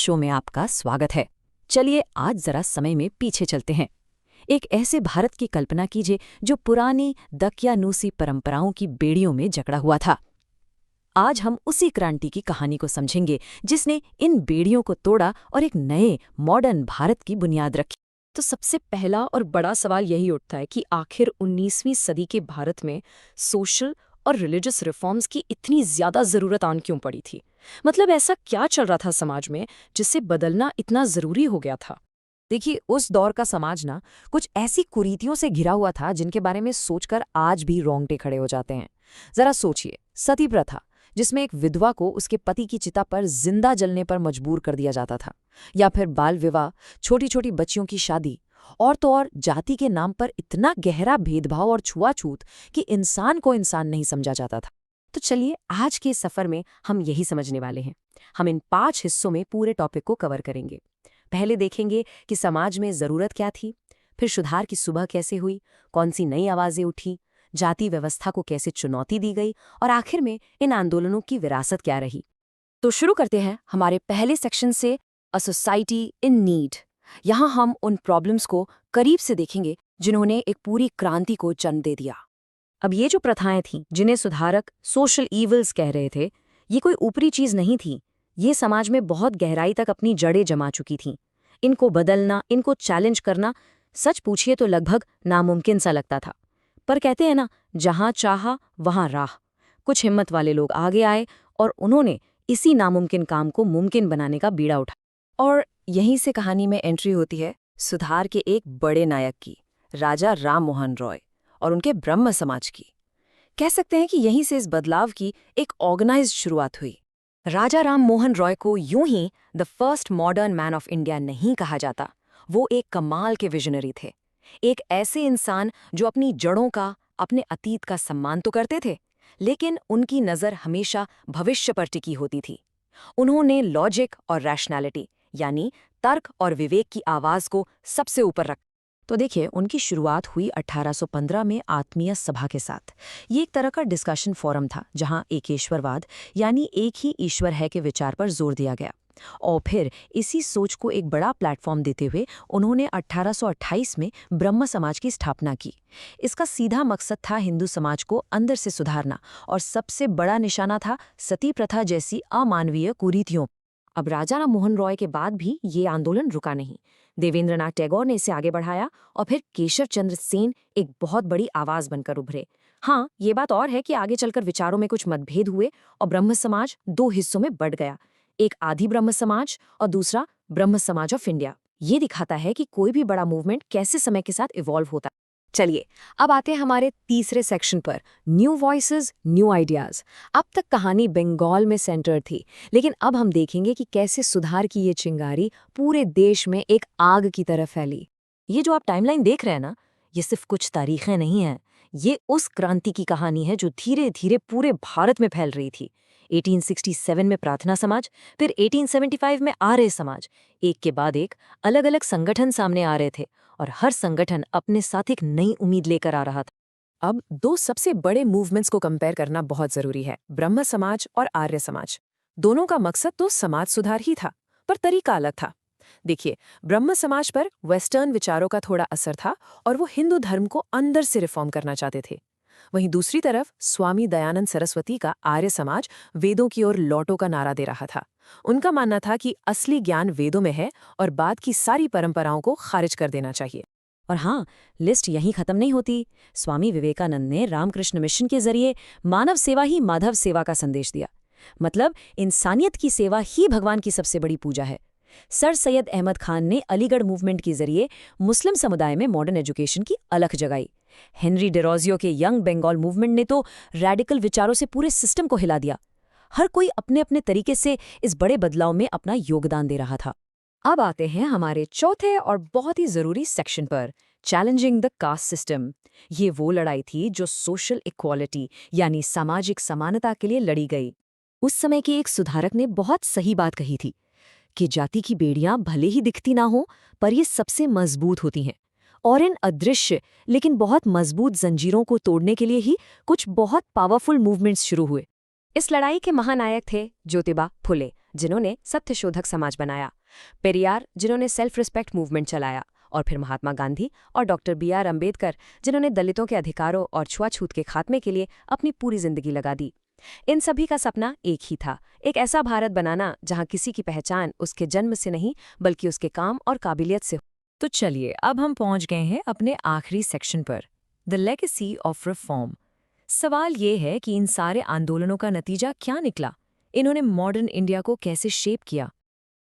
Show में आपका स्वागत है। चलिए आज जरा समय में पीछे चलते हैं। एक ऐसे भारत की कल्पना कीजिए जो पुरानी दकियानूसी परंपराओं की बेड़ियों में जकड़ा हुआ था। आज हम उसी क्रांति की कहानी को समझेंगे जिसने इन बेड़ियों को तोड़ा और एक नए मॉडर्न भारत की बुनियाद रखी। तो सबसे पहला और बड़ा सवाल यही उठता है कि आखिर 19वीं सदी के भारत में सोशल और रिलीजियस रिफॉर्म्स की इतनी ज्यादा जरूरत आन क्यों पड़ी थी। मतलब ऐसा क्या चल रहा था समाज में जिससे बदलना इतना जरूरी हो गया था। देखिए, उस दौर का समाज ना कुछ ऐसी कुरीतियों से घिरा हुआ था जिनके बारे में सोचकर आज भी रोंगटे खड़े हो जाते हैं। जरा सोचिए, सती प्रथा, जिसमें एक विधवा को उसके पति की चिता पर जिंदा जलने पर मजबूर कर दिया जाता था, या फिर बाल विवाह, छोटी छोटी बच्चियों की शादी, और तो और जाति के नाम पर इतना गहरा भेदभाव और छुआछूत कि इंसान को इंसान नहीं समझा जाता था। तो चलिए आज के सफर में हम यही समझने वाले हैं। हम इन 5 हिस्सों में पूरे टॉपिक को कवर करेंगे। पहले देखेंगे कि समाज में ज़रूरत क्या थी, फिर सुधार की सुबह कैसे हुई, कौन सी नई आवाज़ें उठी, जाति व्यवस्था को कैसे चुनौती दी गई, और आखिर में इन आंदोलनों की विरासत क्या रही। तो शुरू करते हैं हमारे पहले सेक्शन से, अ सोसाइटी इन नीड। यहाँ हम उन प्रॉब्लम्स को करीब से देखेंगे जिन्होंने एक पूरी क्रांति को जन्म दे दिया। अब ये जो प्रथाएं थीं जिन्हें सुधारक सोशल ईवल्स कह रहे थे, ये कोई ऊपरी चीज़ नहीं थी। ये समाज में बहुत गहराई तक अपनी जड़ें जमा चुकी थीं। इनको बदलना, इनको चैलेंज करना, सच पूछिए तो लगभग नामुमकिन सा लगता था। पर कहते हैं ना, जहाँ चाहा वहाँ राह। कुछ हिम्मत वाले लोग आगे आए और उन्होंने इसी नामुमकिन काम को मुमकिन बनाने का बीड़ा उठाया। और यहीं से कहानी में एंट्री होती है सुधार के एक बड़े नायक की, राजा राम मोहन रॉय और उनके ब्रह्म समाज की। कह सकते हैं कि यहीं से इस बदलाव की एक ऑर्गेनाइज्ड शुरुआत हुई। राजा राम मोहन रॉय को यूं ही the first modern man of India नहीं कहा जाता। वो एक कमाल के विजनरी थे। एक ऐसे इंसान जो अपनी जड़ों का, अपने अतीत का सम्मान तो करते थे, लेकिन उनकी नज़र हमेशा भविष्य पर टिकी होती थी। उन्होंने लॉजिक और रैशनैलिटी, यानी तर्क और विवेक की आवाज़ को सबसे ऊपर रखा। तो देखिए, उनकी शुरुआत हुई 1815 में आत्मीय सभा के साथ। ये एक तरह का डिस्कशन फोरम था जहां एकेश्वरवाद, यानी एक ही ईश्वर है के विचार पर जोर दिया गया। और फिर इसी सोच को एक बड़ा प्लेटफॉर्म देते हुए उन्होंने 1828 में ब्रह्म समाज की स्थापना की। इसका सीधा मकसद था हिंदू समाज को अंदर से सुधारना, और सबसे बड़ा निशाना था सती प्रथा जैसी अमानवीय कुरीतियों। अब राजा राम मोहन रॉय के बाद भी ये आंदोलन रुका नहीं। देवेंद्रनाथ टैगोर ने इसे आगे बढ़ाया और फिर केशव चंद्र सेन एक बहुत बड़ी आवाज बनकर उभरे। हाँ, ये बात और है कि आगे चलकर विचारों में कुछ मतभेद हुए और ब्रह्म समाज 2 हिस्सों में बढ़ गया, एक आदि ब्रह्म समाज और दूसरा ब्रह्म समाज ऑफ इंडिया। ये दिखाता है कि कोई भी बड़ा मूवमेंट कैसे समय के साथ इवॉल्व होता है। चलिए अब आते हैं हमारे तीसरे सेक्शन पर, न्यू वॉइसेस, न्यू आइडियाज। अब तक कहानी बंगाल में सेंटर थी, लेकिन अब हम देखेंगे कि कैसे सुधार की ये चिंगारी पूरे देश में एक आग की तरह फैली। ये जो आप टाइमलाइन देख रहे हैं ना, ये सिर्फ कुछ तारीखें नहीं हैं। ये उस क्रांति की कहानी है जो धीरे धीरे पूरे भारत में फैल रही थी। 1867 में प्रार्थना समाज, फिर 1875 में आर्य समाज, एक के बाद एक अलग अलग संगठन सामने आ रहे थे, और हर संगठन अपने साथ एक नई उम्मीद लेकर आ रहा था। अब 2 सबसे बड़े मूवमेंट्स को कंपेयर करना बहुत जरूरी है, ब्रह्म समाज और आर्य समाज। दोनों का मकसद तो समाज सुधार ही था, पर तरीका अलग था। देखिए, ब्रह्म समाज पर वेस्टर्न विचारों का थोड़ा असर था और वो हिंदू धर्म को अंदर से रिफॉर्म करना चाहते थे। वहीं दूसरी तरफ स्वामी दयानंद सरस्वती का आर्य समाज वेदों की ओर लौटो का नारा दे रहा था। उनका मानना था कि असली ज्ञान वेदों में है और बाद की सारी परंपराओं को खारिज कर देना चाहिए। और हाँ, लिस्ट यहीं खत्म नहीं होती। स्वामी विवेकानंद ने रामकृष्ण मिशन के जरिए मानव सेवा ही माधव सेवा का संदेश दिया। मतलब इंसानियत की सेवा ही भगवान की सबसे बड़ी पूजा है। सर सैयद अहमद खान ने अलीगढ़ मूवमेंट के जरिए मुस्लिम समुदाय में मॉडर्न एजुकेशन की अलख जगाई। हेनरी डेरोजियो के यंग बंगाल मूवमेंट ने तो रैडिकल विचारों से पूरे सिस्टम को हिला दिया। हर कोई अपने अपने तरीके से इस बड़े बदलाव में अपना योगदान दे रहा था। अब आते हैं हमारे चौथे और बहुत ही जरूरी सेक्शन पर, चैलेंजिंग द कास्ट सिस्टम। ये वो लड़ाई थी जो सोशल इक्वालिटी, यानी सामाजिक समानता के लिए लड़ी गई। उस समय के एक सुधारक ने बहुत सही बात कही थी कि जाति की बेड़ियां भले ही दिखती ना हो, पर ये सबसे मजबूत होती हैं, और इन अदृश्य लेकिन बहुत मजबूत जंजीरों को तोड़ने के लिए ही कुछ बहुत पावरफुल मूवमेंट्स शुरू हुए। इस लड़ाई के महानायक थे ज्योतिबा फुले, जिन्होंने सत्यशोधक समाज बनाया, पेरियार, जिन्होंने सेल्फ रिस्पेक्ट मूवमेंट चलाया, और फिर महात्मा गांधी और डॉक्टर बी.आर. अम्बेडकर, जिन्होंने दलितों के अधिकारों और छुआछूत के खात्मे के लिए अपनी पूरी जिंदगी लगा दी। इन सभी का सपना एक ही था, एक ऐसा भारत बनाना जहां किसी की पहचान उसके जन्म से नहीं बल्कि उसके काम और काबिलियत से हो। तो चलिए अब हम पहुंच गए हैं अपने आखिरी सेक्शन पर, द लेगेसी ऑफ रिफॉर्म। सवाल ये है कि इन सारे आंदोलनों का नतीजा क्या निकला, इन्होंने मॉडर्न इंडिया को कैसे शेप किया।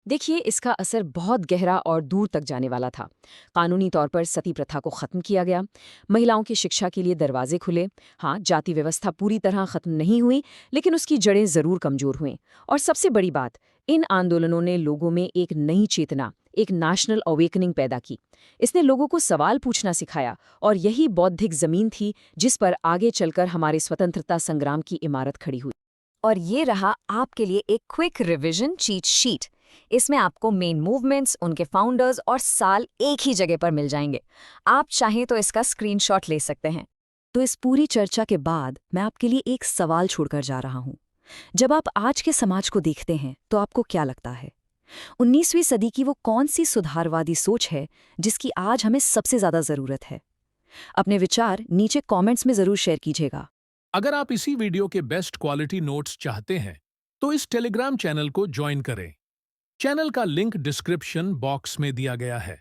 देखिए, इसका असर बहुत गहरा और दूर तक जाने वाला था। कानूनी तौर पर सती प्रथा को खत्म किया गया, महिलाओं की शिक्षा के लिए दरवाजे खुले। हाँ, जाति व्यवस्था पूरी तरह खत्म नहीं हुई, लेकिन उसकी जड़ें जरूर कमजोर हुईं। और सबसे बड़ी बात, इन आंदोलनों ने लोगों में एक नई चेतना, एक नेशनल अवेकनिंग पैदा की। इसने लोगों को सवाल पूछना सिखाया, और यही बौद्धिक जमीन थी जिस पर आगे चलकर हमारे स्वतंत्रता संग्राम की इमारत खड़ी हुई। और ये रहा आपके लिए एक क्विक रिवीजन चीट शीट। इसमें आपको मेन मूवमेंट्स, उनके फाउंडर्स और साल एक ही जगह पर मिल जाएंगे। आप चाहें तो इसका स्क्रीनशॉट ले सकते हैं। तो इस पूरी चर्चा के बाद मैं आपके लिए एक सवाल छोड़कर जा रहा हूं। जब आप आज के समाज को देखते हैं तो आपको क्या लगता है, 19वीं सदी की वो कौन सी सुधारवादी सोच है जिसकी आज हमें सबसे ज्यादा जरूरत है? अपने विचार नीचे कमेंट्स में जरूर शेयर कीजिएगा। अगर आप इसी वीडियो के बेस्ट क्वालिटी नोट्स चाहते हैं तो इस टेलीग्राम चैनल को ज्वाइन करें। चैनल का लिंक डिस्क्रिप्शन बॉक्स में दिया गया है।